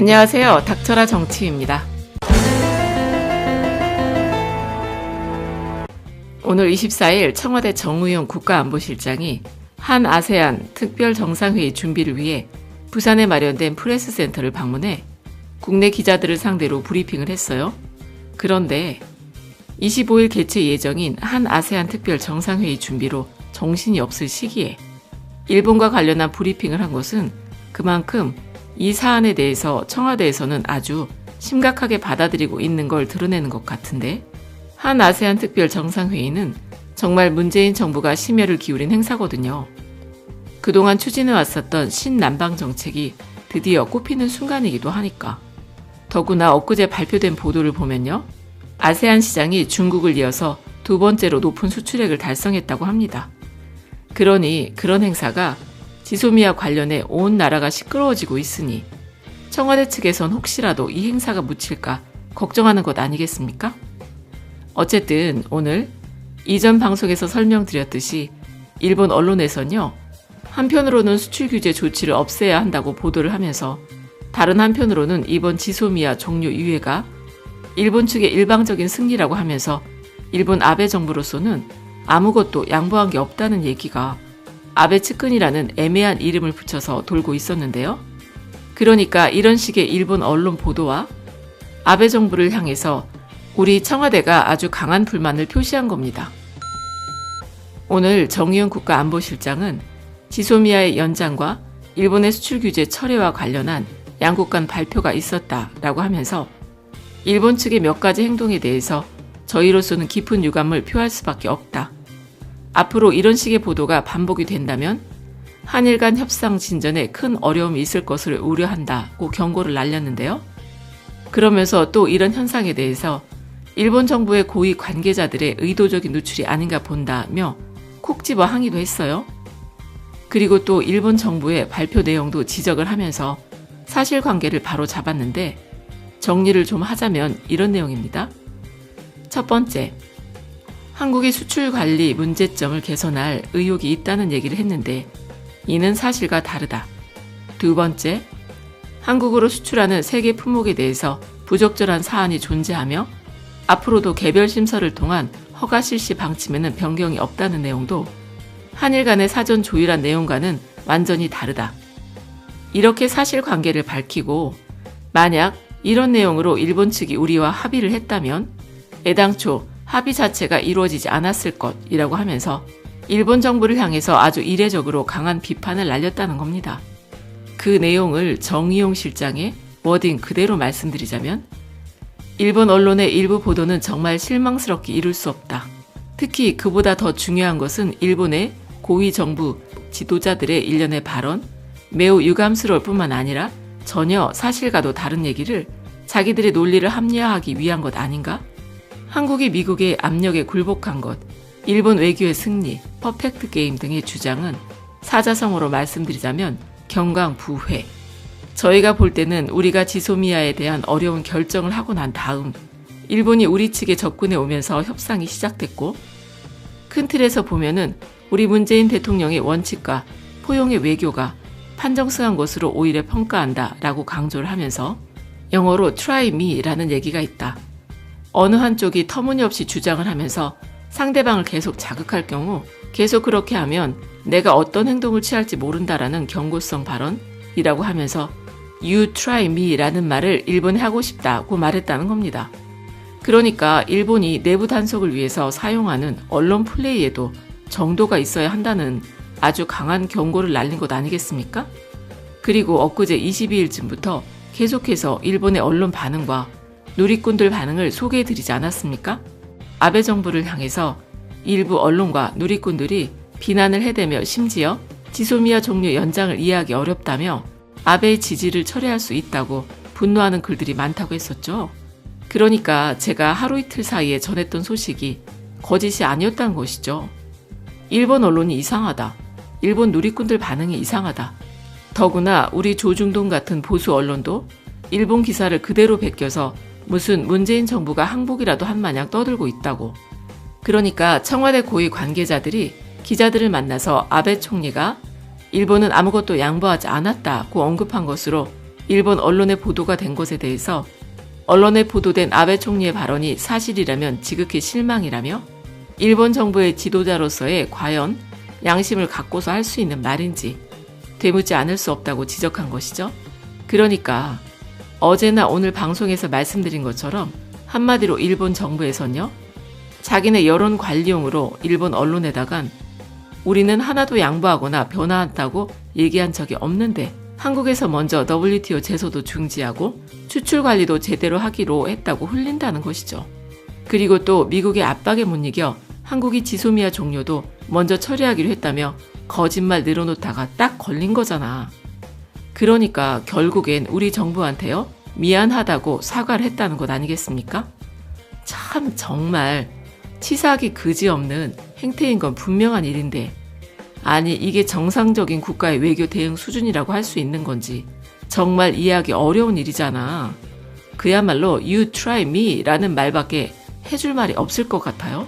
안녕하세요. 닥쳐라 정치입니다. 오늘 24일 청와대 정우영 국가안보실장이 한 아세안 특별 정상회의 준비를 위해 부산에 마련된 프레스센터를 방문해 국내 기자들을 상대로 브리핑을 했어요. 그런데 25일 개최 예정인 한 아세안 특별 정상회의 준비로 정신이 없을 시기에 일본과 관련한 브리핑을 한 것은 그만큼 이 사안에 대해서 청와대에서는 아주 심각하게 받아들이고 있는 걸 드러내는 것 같은데, 한 아세안 특별 정상회의는 정말 문재인 정부가 심혈을 기울인 행사거든요. 그동안 추진해왔었던 신남방 정책이 드디어 꼽히는 순간이기도 하니까. 더구나 엊그제 발표된 보도를 보면요, 아세안 시장이 중국을 이어서 두 번째로 높은 수출액을 달성했다고 합니다. 그러니 그런 행사가 지소미아 관련해 온 나라가 시끄러워지고 있으니 청와대 측에선 혹시라도 이 행사가 묻힐까 걱정하는 것 아니겠습니까? 어쨌든 오늘 이전 방송에서 설명드렸듯이 일본 언론에선요, 한편으로는 수출 규제 조치를 없애야 한다고 보도를 하면서 다른 한편으로는 이번 지소미아 종료 이유가 일본 측의 일방적인 승리라고 하면서 일본 아베 정부로서는 아무것도 양보한 게 없다는 얘기가 아베 측근이라는 애매한 이름을 붙여서 돌고 있었는데요. 그러니까 이런 식의 일본 언론 보도와 아베 정부를 향해서 우리 청와대가 아주 강한 불만을 표시한 겁니다. 오늘 정우영 국가안보실장은 지소미아의 연장과 일본의 수출 규제 철회와 관련한 양국 간 발표가 있었다라고 하면서 일본 측의 몇 가지 행동에 대해서 저희로서는 깊은 유감을 표할 수밖에 없다. 앞으로 이런 식의 보도가 반복이 된다면 한일 간 협상 진전에 큰 어려움이 있을 것을 우려한다고 경고를 날렸는데요. 그러면서 또 이런 현상에 대해서 일본 정부의 고위 관계자들의 의도적인 누출이 아닌가 본다며 콕 집어 항의도 했어요. 그리고 또 일본 정부의 발표 내용도 지적을 하면서 사실관계를 바로 잡았는데, 정리를 좀 하자면 이런 내용입니다. 첫 번째, 한국의 수출 관리 문제점을 개선할 의욕이 있다는 얘기를 했는데 이는 사실과 다르다. 두 번째, 한국으로 수출하는 세계 품목에 대해서 부적절한 사안이 존재하며 앞으로도 개별 심사를 통한 허가 실시 방침에는 변경이 없다는 내용도 한일 간의 사전 조율한 내용과는 완전히 다르다. 이렇게 사실관계를 밝히고 만약 이런 내용으로 일본 측이 우리와 합의를 했다면 애당초 합의 자체가 이루어지지 않았을 것이라고 하면서 일본 정부를 향해서 아주 이례적으로 강한 비판을 날렸다는 겁니다. 그 내용을 정우영 실장의 워딩 그대로 말씀드리자면, 일본 언론의 일부 보도는 정말 실망스럽게 이룰 수 없다. 특히 그보다 더 중요한 것은 일본의 고위 정부 지도자들의 일련의 발언, 매우 유감스러울 뿐만 아니라 전혀 사실과도 다른 얘기를 자기들의 논리를 합리화하기 위한 것 아닌가? 한국이 미국의 압력에 굴복한 것, 일본 외교의 승리, 퍼펙트 게임 등의 주장은 사자성어로 말씀드리자면 경강부회. 저희가 볼 때는 우리가 지소미아에 대한 어려운 결정을 하고 난 다음 일본이 우리 측에 접근해 오면서 협상이 시작됐고, 큰 틀에서 보면은 우리 문재인 대통령의 원칙과 포용의 외교가 판정승한 것으로 오히려 평가한다라고 강조를 하면서 영어로 try me라는 얘기가 있다. 어느 한쪽이 터무니없이 주장을 하면서 상대방을 계속 자극할 경우 계속 그렇게 하면 내가 어떤 행동을 취할지 모른다라는 경고성 발언이라고 하면서 You try me라는 말을 일본에 하고 싶다고 말했다는 겁니다. 그러니까 일본이 내부 단속을 위해서 사용하는 언론 플레이에도 정도가 있어야 한다는 아주 강한 경고를 날린 것 아니겠습니까? 그리고 엊그제 22일쯤부터 계속해서 일본의 언론 반응과 누리꾼들 반응을 소개해드리지 않았습니까? 아베 정부를 향해서 일부 언론과 누리꾼들이 비난을 해대며 심지어 지소미아 종료 연장을 이해하기 어렵다며 아베의 지지를 철회할 수 있다고 분노하는 글들이 많다고 했었죠. 그러니까 제가 하루 이틀 사이에 전했던 소식이 거짓이 아니었다는 것이죠. 일본 언론이 이상하다. 일본 누리꾼들 반응이 이상하다. 더구나 우리 조중동 같은 보수 언론도 일본 기사를 그대로 베껴서 무슨 문재인 정부가 항복이라도 한 마냥 떠들고 있다고. 그러니까 청와대 고위 관계자들이 기자들을 만나서 아베 총리가 일본은 아무것도 양보하지 않았다고 언급한 것으로 일본 언론에 보도가 된 것에 대해서 언론에 보도된 아베 총리의 발언이 사실이라면 지극히 실망이라며 일본 정부의 지도자로서의 과연 양심을 갖고서 할 수 있는 말인지 되묻지 않을 수 없다고 지적한 것이죠. 그러니까 어제나 오늘 방송에서 말씀드린 것처럼 한마디로 일본 정부에선요, 자기네 여론 관리용으로 일본 언론에다간 우리는 하나도 양보하거나 변화한다고 얘기한 적이 없는데 한국에서 먼저 WTO 제소도 중지하고 수출 관리도 제대로 하기로 했다고 흘린다는 것이죠. 그리고 또 미국의 압박에 못 이겨 한국이 지소미아 종료도 먼저 처리하기로 했다며 거짓말 늘어놓다가 딱 걸린 거잖아. 그러니까 결국엔 우리 정부한테요, 미안하다고 사과를 했다는 것 아니겠습니까? 참 정말 치사하기 그지없는 행태인 건 분명한 일인데, 아니 이게 정상적인 국가의 외교 대응 수준이라고 할 수 있는 건지 정말 이해하기 어려운 일이잖아. 그야말로 You try me 라는 말밖에 해줄 말이 없을 것 같아요.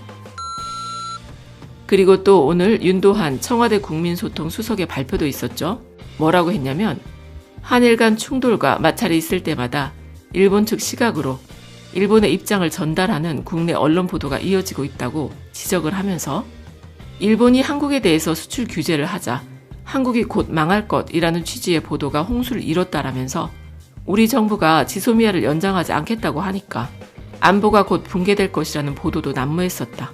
그리고 또 오늘 윤도한 청와대 국민소통 수석의 발표도 있었죠. 뭐라고 했냐면 한일 간 충돌과 마찰이 있을 때마다 일본 측 시각으로 일본의 입장을 전달하는 국내 언론 보도가 이어지고 있다고 지적을 하면서 일본이 한국에 대해서 수출 규제를 하자 한국이 곧 망할 것이라는 취지의 보도가 홍수를 이뤘다라면서 우리 정부가 지소미아를 연장하지 않겠다고 하니까 안보가 곧 붕괴될 것이라는 보도도 난무했었다.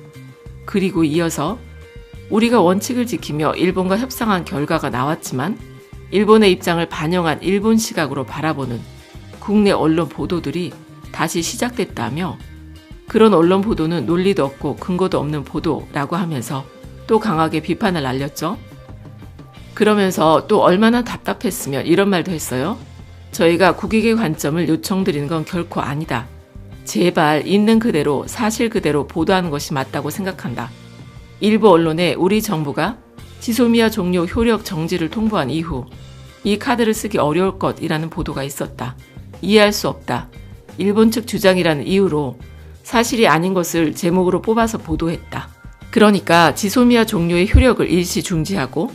그리고 이어서 우리가 원칙을 지키며 일본과 협상한 결과가 나왔지만 일본의 입장을 반영한 일본 시각으로 바라보는 국내 언론 보도들이 다시 시작됐다며 그런 언론 보도는 논리도 없고 근거도 없는 보도라고 하면서 또 강하게 비판을 날렸죠. 그러면서 또 얼마나 답답했으면 이런 말도 했어요. 저희가 국익의 관점을 요청드리는 건 결코 아니다. 제발 있는 그대로 사실 그대로 보도하는 것이 맞다고 생각한다. 일부 언론에 우리 정부가 지소미아 종료 효력 정지를 통보한 이후 이 카드를 쓰기 어려울 것이라는 보도가 있었다. 이해할 수 없다. 일본 측 주장이라는 이유로 사실이 아닌 것을 제목으로 뽑아서 보도했다. 그러니까 지소미아 종료의 효력을 일시 중지하고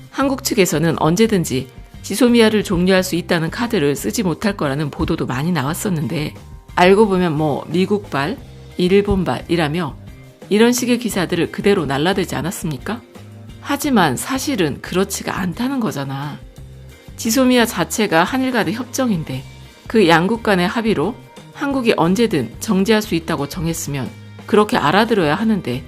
한국 측에서는 언제든지 지소미아를 종료할 수 있다는 카드를 쓰지 못할 거라는 보도도 많이 나왔었는데 알고 보면 미국발, 일본발이라며 이런 식의 기사들을 그대로 날라대지 않았습니까? 하지만 사실은 그렇지가 않다는 거잖아. 지소미아 자체가 한일 간의 협정인데 그 양국 간의 합의로 한국이 언제든 정지할 수 있다고 정했으면 그렇게 알아들어야 하는데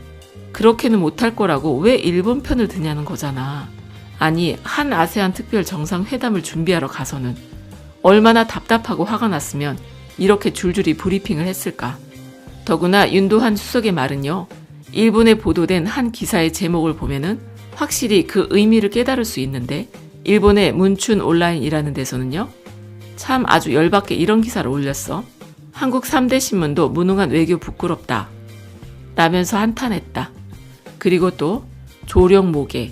그렇게는 못할 거라고 왜 일본 편을 드냐는 거잖아. 아니 한 아세안 특별 정상회담을 준비하러 가서는 얼마나 답답하고 화가 났으면 이렇게 줄줄이 브리핑을 했을까. 더구나 윤도한 수석의 말은요. 일본에 보도된 한 기사의 제목을 보면은 확실히 그 의미를 깨달을 수 있는데 일본의 문춘 온라인이라는 데서는요. 참 아주 열받게 이런 기사를 올렸어. 한국 3대 신문도 무능한 외교 부끄럽다. 라면서 한탄했다. 그리고 또 조령모계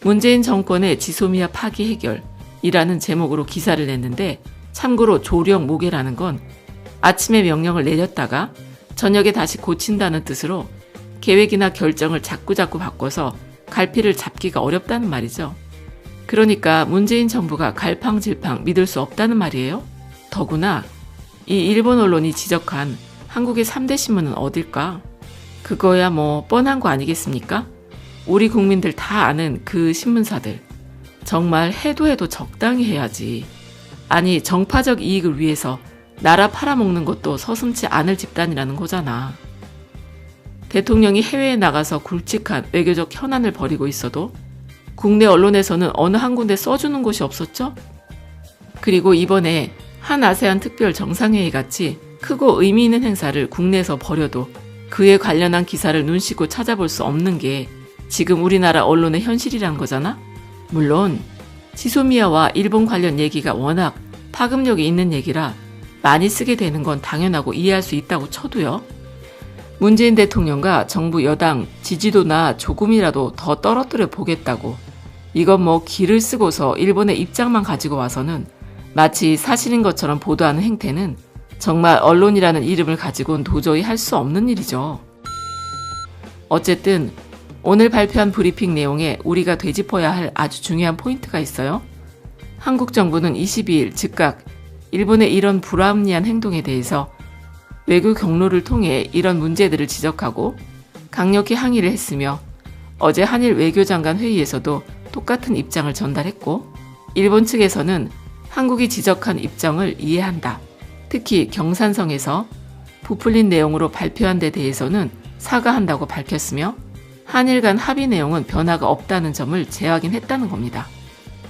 문재인 정권의 지소미아 파기 해결이라는 제목으로 기사를 냈는데 참고로 조령모계라는 건 아침에 명령을 내렸다가 저녁에 다시 고친다는 뜻으로 계획이나 결정을 자꾸자꾸 바꿔서 갈피를 잡기가 어렵다는 말이죠. 그러니까 문재인 정부가 갈팡질팡 믿을 수 없다는 말이에요. 더구나 이 일본 언론이 지적한 한국의 3대 신문은 어딜까? 그거야 뻔한 거 아니겠습니까? 우리 국민들 다 아는 그 신문사들. 정말 해도 적당히 해야지. 아니 정파적 이익을 위해서 나라 팔아먹는 것도 서슴지 않을 집단이라는 거잖아. 대통령이 해외에 나가서 굵직한 외교적 현안을 벌이고 있어도 국내 언론에서는 어느 한 군데 써주는 곳이 없었죠? 그리고 이번에 한 아세안 특별 정상회의 같이 크고 의미 있는 행사를 국내에서 벌여도 그에 관련한 기사를 눈 씻고 찾아볼 수 없는 게 지금 우리나라 언론의 현실이란 거잖아? 물론 지소미아와 일본 관련 얘기가 워낙 파급력이 있는 얘기라 많이 쓰게 되는 건 당연하고 이해할 수 있다고 쳐도요. 문재인 대통령과 정부 여당 지지도나 조금이라도 더 떨어뜨려 보겠다고 이건 기를 쓰고서 일본의 입장만 가지고 와서는 마치 사실인 것처럼 보도하는 행태는 정말 언론이라는 이름을 가지고는 도저히 할 수 없는 일이죠. 어쨌든 오늘 발표한 브리핑 내용에 우리가 되짚어야 할 아주 중요한 포인트가 있어요. 한국 정부는 22일 즉각 일본의 이런 불합리한 행동에 대해서 외교 경로를 통해 이런 문제들을 지적하고 강력히 항의를 했으며 어제 한일 외교장관 회의에서도 똑같은 입장을 전달했고 일본 측에서는 한국이 지적한 입장을 이해한다. 특히 경산성에서 부풀린 내용으로 발표한 데 대해서는 사과한다고 밝혔으며 한일 간 합의 내용은 변화가 없다는 점을 재확인했다는 겁니다.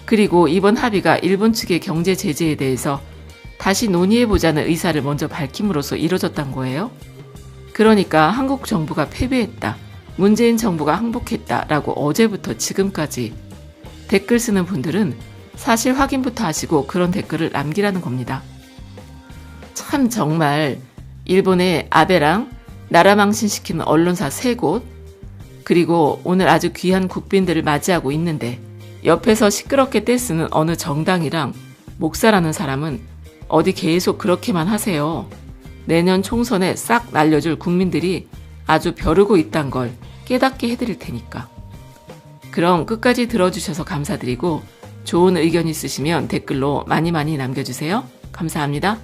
그리고 이번 합의가 일본 측의 경제 제재에 대해서 다시 논의해보자는 의사를 먼저 밝힘으로써 이뤄졌단 거예요. 그러니까 한국 정부가 패배했다, 문재인 정부가 항복했다 라고 어제부터 지금까지 댓글 쓰는 분들은 사실 확인부터 하시고 그런 댓글을 남기라는 겁니다. 참 정말 일본의 아베랑 나라 망신시키는 언론사 3곳, 그리고 오늘 아주 귀한 국빈들을 맞이하고 있는데 옆에서 시끄럽게 떼쓰는 어느 정당이랑 목사라는 사람은 어디 계속 그렇게만 하세요. 내년 총선에 싹 날려줄 국민들이 아주 벼르고 있단 걸 깨닫게 해드릴 테니까. 그럼 끝까지 들어주셔서 감사드리고 좋은 의견 있으시면 댓글로 많이 남겨주세요. 감사합니다.